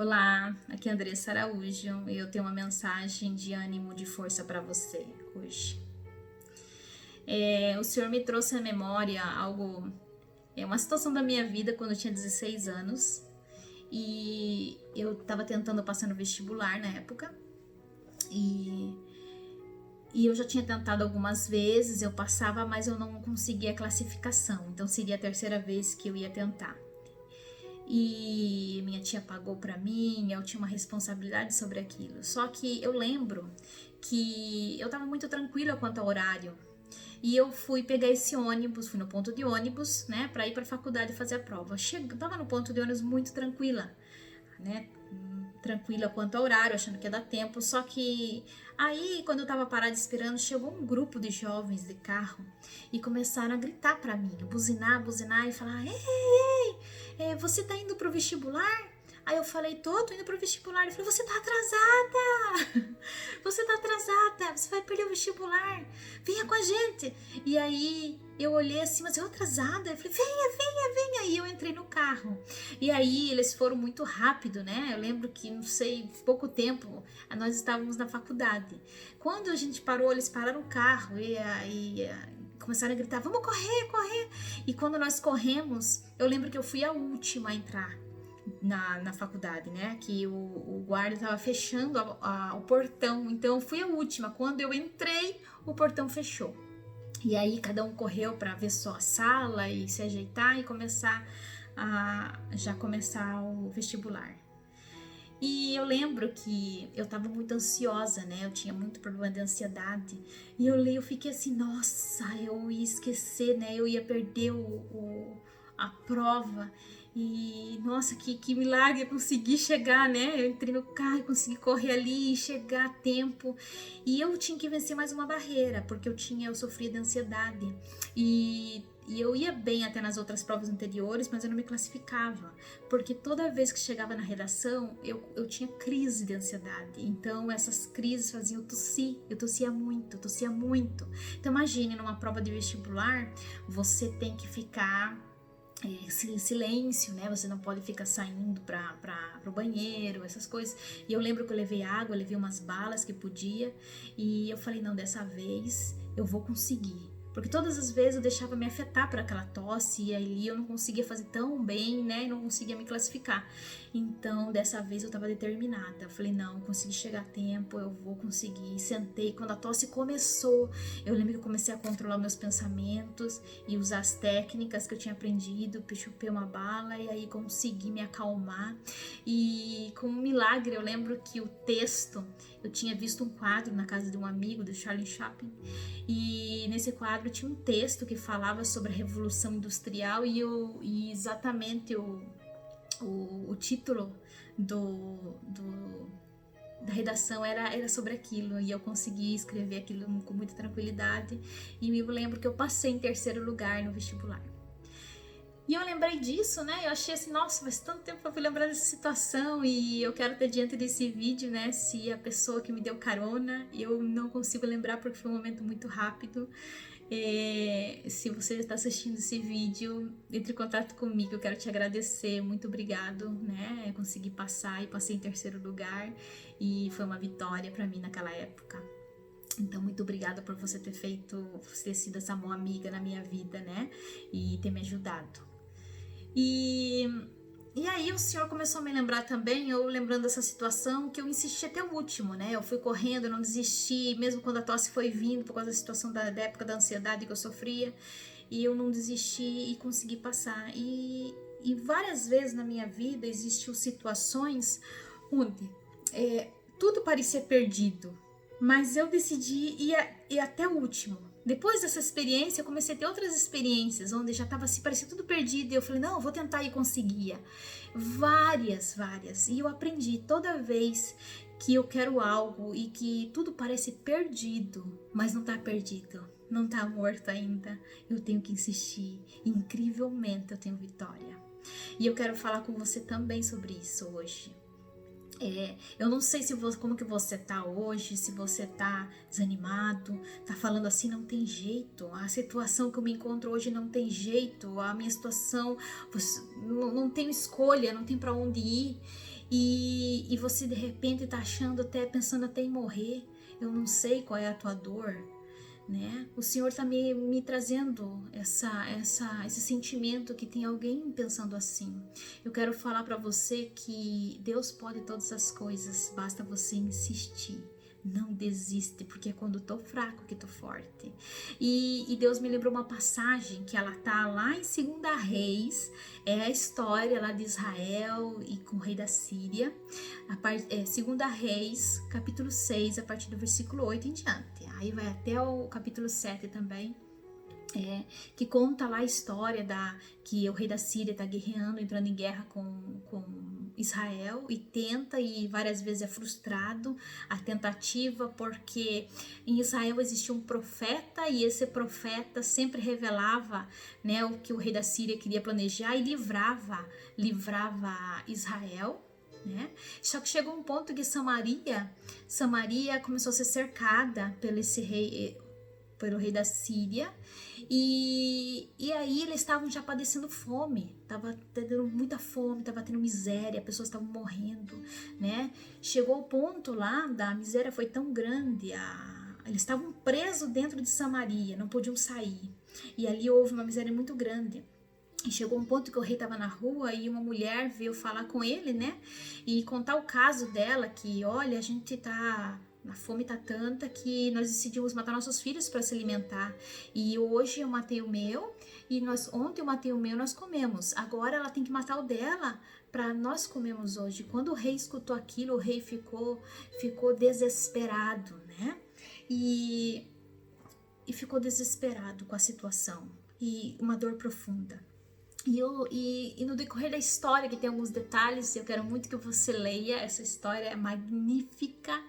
Olá, aqui é Andressa Araújo e eu tenho uma mensagem de ânimo, de força para você hoje. O Senhor me trouxe à memória uma situação da minha vida quando eu tinha 16 anos e eu estava tentando passar no vestibular na época e eu já tinha tentado algumas vezes, eu passava, mas eu não conseguia a classificação, então seria a terceira vez que eu ia tentar. E minha tia pagou para mim, eu tinha uma responsabilidade sobre aquilo. Só que eu lembro que eu estava muito tranquila quanto ao horário. E eu fui pegar esse ônibus, fui no ponto de ônibus, né, para ir para a faculdade fazer a prova. Tava no ponto de ônibus muito tranquila, né? Tranquila quanto ao horário, achando que ia dar tempo. Só que aí, quando eu tava parada esperando, chegou um grupo de jovens de carro e começaram a gritar para mim, buzinar e falar: ei, você tá indo pro vestibular? Aí eu falei: tô indo pro vestibular. Ele falou: você tá atrasada, você vai perder o vestibular, venha com a gente. E aí eu olhei assim, mas eu atrasada? Eu falei: venha. E eu entrei no carro. E aí eles foram muito rápido, né? Eu lembro que, não sei, pouco tempo, nós estávamos na faculdade. Quando a gente parou, eles pararam o carro e começaram a gritar: vamos correr. E quando nós corremos, eu lembro que eu fui a última a entrar na faculdade, né? Que o guarda estava fechando o portão, então eu fui a última. Quando eu entrei, o portão fechou. E aí cada um correu para ver só a sala e se ajeitar e começar o vestibular. E eu lembro que eu tava muito ansiosa, né? Eu tinha muito problema de ansiedade. E eu fiquei assim, nossa, eu ia esquecer, né? Eu ia perder a prova. E nossa, que milagre, eu consegui chegar, né? Eu entrei no carro e consegui correr ali e chegar a tempo. E eu tinha que vencer mais uma barreira, porque eu sofria de ansiedade. E eu ia bem até nas outras provas anteriores, mas eu não me classificava, porque toda vez que chegava na redação, eu tinha crise de ansiedade. Então essas crises faziam eu tossia muito. Então imagine, numa prova de vestibular, você tem que ficar em silêncio, né? Você não pode ficar saindo para o banheiro, essas coisas. E eu lembro que eu levei água, levei umas balas que podia, e eu falei: não, dessa vez eu vou conseguir. Porque todas as vezes eu deixava me afetar por aquela tosse e aí eu não conseguia fazer tão bem, né? Não conseguia me classificar. Então, dessa vez eu estava determinada. Eu falei: não, eu consegui chegar a tempo, eu vou conseguir. Sentei. Quando a tosse começou, eu lembro que eu comecei a controlar meus pensamentos e usar as técnicas que eu tinha aprendido. Chupei uma bala e aí consegui me acalmar. E com um milagre, eu lembro que o texto, eu tinha visto um quadro na casa de um amigo, do Charlie Chaplin, e nesse quadro tinha um texto que falava sobre a Revolução Industrial e exatamente o título da redação era sobre aquilo, e eu consegui escrever aquilo com muita tranquilidade. E eu lembro que eu passei em terceiro lugar no vestibular. E eu lembrei disso, né? Eu achei assim, nossa, faz tanto tempo que eu fui lembrar dessa situação, e eu quero ter diante desse vídeo, né? Se a pessoa que me deu carona, eu não consigo lembrar porque foi um momento muito rápido. Se você está assistindo esse vídeo, entre em contato comigo, eu quero te agradecer, muito obrigado, né? Eu consegui passar e passei em terceiro lugar, e foi uma vitória para mim naquela época. Então, muito obrigada por você ter sido essa mão amiga na minha vida, né? E ter me ajudado. E aí o Senhor começou a me lembrar também, eu lembrando dessa situação, que eu insisti até o último, né? Eu fui correndo, eu não desisti, mesmo quando a tosse foi vindo, por causa da situação da época da ansiedade que eu sofria, e eu não desisti e consegui passar. E várias vezes na minha vida existiu situações onde tudo parecia perdido, mas eu decidi ir até o último. Depois dessa experiência, eu comecei a ter outras experiências, onde já estava assim, parecia tudo perdido, e eu falei: não, eu vou tentar, e conseguia. Várias. E eu aprendi, toda vez que eu quero algo e que tudo parece perdido, mas não está perdido, não está morto ainda, eu tenho que insistir, e incrivelmente eu tenho vitória. E eu quero falar com você também sobre isso hoje. Eu não sei como que você tá hoje, se você tá desanimado, tá falando assim, não tem jeito, a situação que eu me encontro hoje não tem jeito, a minha situação, não tenho escolha, não tem para onde ir. e você de repente está achando, até pensando até em morrer. Eu não sei qual é a tua dor, né? O Senhor está me trazendo esse sentimento que tem alguém pensando assim. Eu quero falar para você que Deus pode todas as coisas, basta você insistir. Não desiste, porque é quando tô fraco que tô forte. E Deus me lembrou uma passagem que ela tá lá em 2 Reis, é a história lá de Israel e com o rei da Síria. 2 Reis, capítulo 6, a partir do versículo 8 em diante. Aí vai até o capítulo 7 também. Que conta lá a história que o rei da Síria está guerreando, entrando em guerra com Israel e várias vezes é frustrado a tentativa, porque em Israel existia um profeta e esse profeta sempre revelava, né, o que o rei da Síria queria planejar e livrava Israel. Né? Só que chegou um ponto que Samaria começou a ser cercada pelo rei da Síria. E aí eles estavam já padecendo fome, estava tendo muita fome, estava tendo miséria, pessoas estavam morrendo, né? Chegou o ponto lá, da miséria foi tão grande, eles estavam presos dentro de Samaria, não podiam sair. E ali houve uma miséria muito grande. E chegou um ponto que o rei estava na rua e uma mulher veio falar com ele, né? E contar o caso dela, que olha, a fome tá tanta que nós decidimos matar nossos filhos para se alimentar. E hoje eu matei o meu, e ontem eu matei o meu, nós comemos. Agora ela tem que matar o dela para nós comermos hoje. Quando o rei escutou aquilo, o rei ficou desesperado, né? E ficou desesperado com a situação. E uma dor profunda. E no decorrer da história, que tem alguns detalhes, eu quero muito que você leia, essa história é magnífica.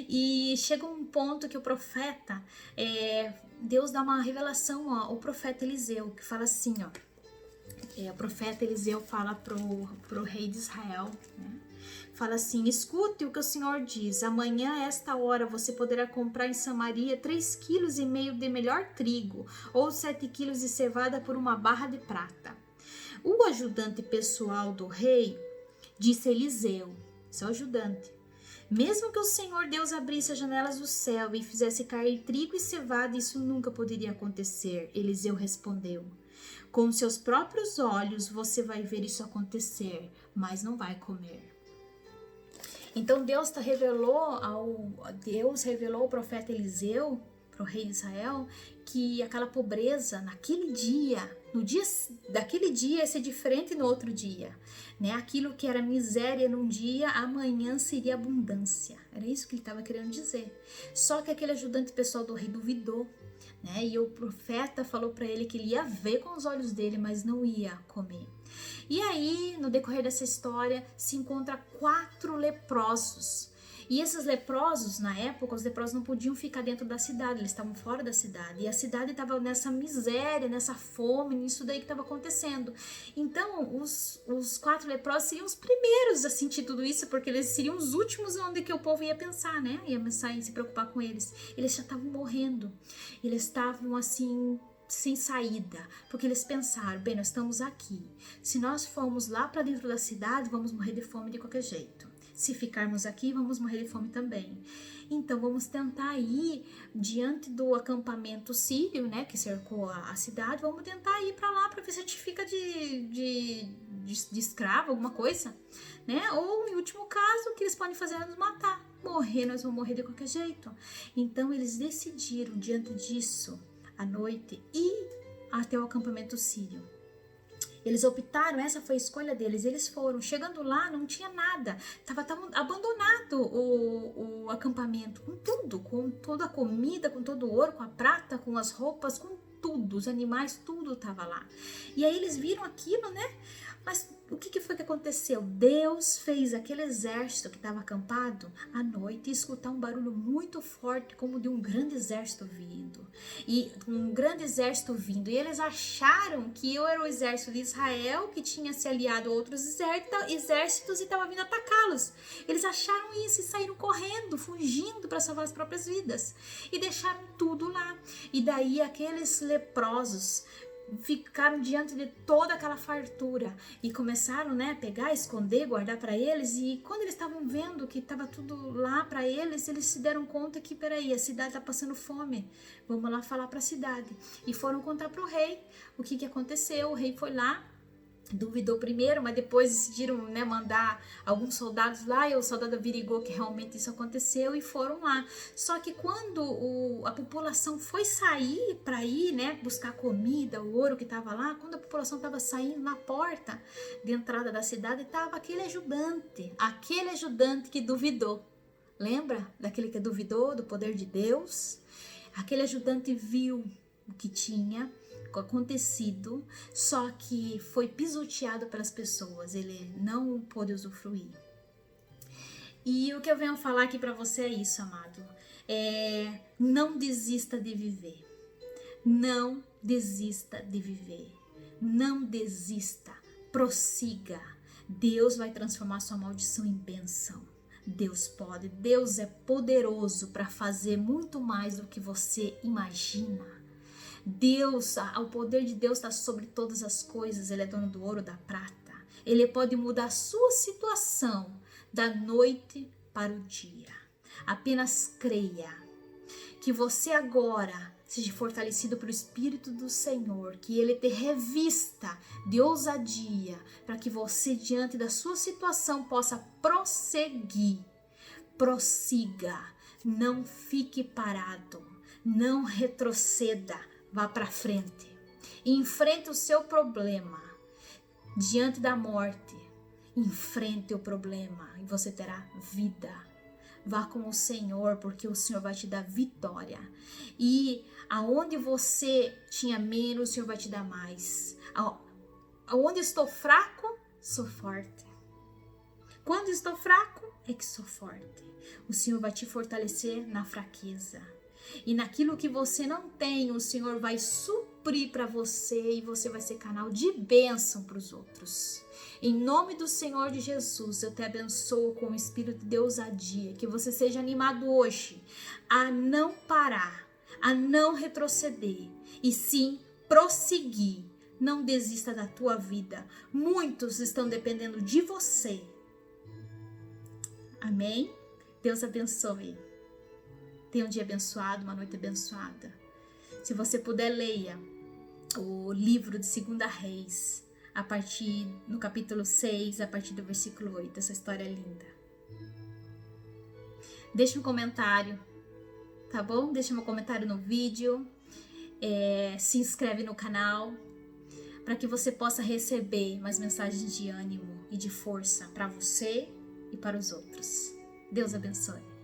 E chega um ponto que o profeta, Deus dá uma revelação ao profeta Eliseu, que fala assim, o profeta Eliseu fala pro rei de Israel, né? Fala assim: escute o que o Senhor diz, amanhã a esta hora você poderá comprar em Samaria 3,5 kg de melhor trigo, ou 7 quilos de cevada por uma barra de prata. O ajudante pessoal do rei disse a Eliseu, seu ajudante: mesmo que o Senhor Deus abrisse as janelas do céu e fizesse cair trigo e cevada, isso nunca poderia acontecer. Eliseu respondeu: com seus próprios olhos você vai ver isso acontecer, mas não vai comer. Então Deus revelou ao profeta Eliseu, para o rei de Israel, que aquela pobreza naquele dia, daquele dia ia ser diferente no outro dia, né? Aquilo que era miséria num dia, amanhã seria abundância. Era isso que ele estava querendo dizer. Só que aquele ajudante pessoal do rei duvidou, né? E o profeta falou para ele que ele ia ver com os olhos dele, mas não ia comer. E aí, no decorrer dessa história, se encontra 4 leprosos. E esses leprosos, na época, os leprosos não podiam ficar dentro da cidade, eles estavam fora da cidade. E a cidade estava nessa miséria, nessa fome, nisso daí que estava acontecendo. Então, os 4 leprosos seriam os primeiros a sentir tudo isso, porque eles seriam os últimos onde que o povo ia pensar, né? Ia pensar em se preocupar com eles. Eles já estavam morrendo. Eles estavam assim, sem saída, porque eles pensaram: bem, nós estamos aqui. Se nós formos lá para dentro da cidade, vamos morrer de fome de qualquer jeito. Se ficarmos aqui, vamos morrer de fome também. Então, vamos tentar ir diante do acampamento sírio, né, que cercou a cidade. Vamos tentar ir para lá para ver se a gente fica de escravo, alguma coisa, né? Ou, em último caso, o que eles podem fazer é nos matar. Morrer, nós vamos morrer de qualquer jeito. Então, eles decidiram, diante disso, à noite, ir até o acampamento sírio. Eles optaram, essa foi a escolha deles. Eles foram, chegando lá, não tinha nada. Estava abandonado o acampamento, com tudo, com toda a comida, com todo o ouro, com a prata, com as roupas, com tudo, os animais, tudo estava lá. E aí eles viram aquilo, né? Mas o que foi que aconteceu? Deus fez aquele exército que estava acampado à noite escutar um barulho muito forte, como de um grande exército vindo. E um grande exército vindo. E eles acharam que era o exército de Israel, que tinha se aliado a outros exércitos e estava vindo atacá-los. Eles acharam isso e saíram correndo, fugindo para salvar as próprias vidas. E deixaram tudo lá. E daí aqueles leprosos ficaram diante de toda aquela fartura e começaram, né, a pegar, esconder, guardar para eles. E quando eles estavam vendo que estava tudo lá para eles, eles se deram conta que, peraí, a cidade está passando fome, vamos lá falar para a cidade. E foram contar para o rei o que aconteceu. O rei foi lá, duvidou primeiro, mas depois decidiram, né, mandar alguns soldados lá, e o soldado averigou que realmente isso aconteceu e foram lá. Só que quando a população foi sair para ir, né, buscar comida, o ouro que estava lá, quando a população estava saindo na porta de entrada da cidade, estava aquele ajudante que duvidou. Lembra daquele que duvidou do poder de Deus? Aquele ajudante viu o que tinha acontecido, só que foi pisoteado pelas pessoas, ele não pôde usufruir. E o que eu venho falar aqui para você é isso, amado. Não desista de viver. Não desista de viver. Não desista. Prossiga. Deus vai transformar sua maldição em bênção. Deus pode. Deus é poderoso para fazer muito mais do que você imagina. Deus, o poder de Deus está sobre todas as coisas. Ele é dono do ouro, da prata. Ele pode mudar a sua situação da noite para o dia. Apenas creia que você agora seja fortalecido pelo Espírito do Senhor, que Ele te revista de ousadia, para que você, diante da sua situação, possa prosseguir. Prossiga, não fique parado, não retroceda. Vá para frente, enfrente o seu problema diante da morte. Enfrente o problema e você terá vida. Vá com o Senhor, porque o Senhor vai te dar vitória. E aonde você tinha menos, o Senhor vai te dar mais. Aonde estou fraco, sou forte. Quando estou fraco, é que sou forte. O Senhor vai te fortalecer na fraqueza. E naquilo que você não tem, o Senhor vai suprir para você e você vai ser canal de bênção para os outros. Em nome do Senhor de Jesus, eu te abençoo com o espírito de ousadia, que você seja animado hoje a não parar, a não retroceder e sim prosseguir. Não desista da tua vida. Muitos estão dependendo de você. Amém? Deus abençoe. Tenha um dia abençoado, uma noite abençoada. Se você puder, leia o livro de 2 Reis, no capítulo 6, a partir do versículo 8. Essa história é linda. Deixe um comentário, tá bom? Deixe um comentário no vídeo. Se inscreve no canal, para que você possa receber mais mensagens de ânimo e de força para você e para os outros. Deus abençoe.